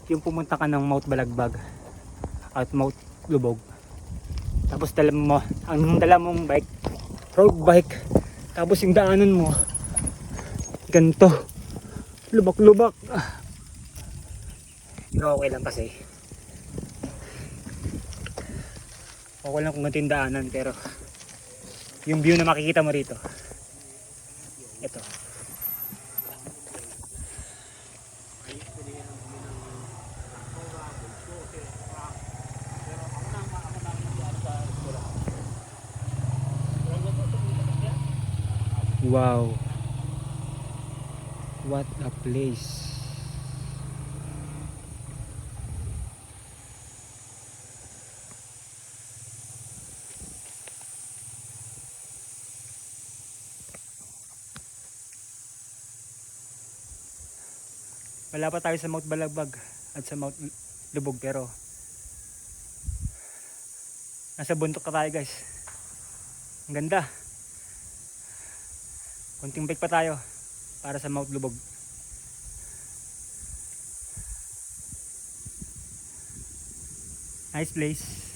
yung pumunta ka ng Mount Balagbag at Mount Lubog, tapos dala mong bike, road bike, tapos yung daanan mo ganito, lubak-lubak. Pero okay lang kasi okay lang kung ganito yung daanan, pero yung view na makikita mo rito, ito. Wow, what a place. Wala pa tayo sa Mount Balagbag at sa Mount Lubog, pero nasa bundok ka tayo guys. Ang ganda. Konting bike pa tayo para sa Mount Lubog. Nice place.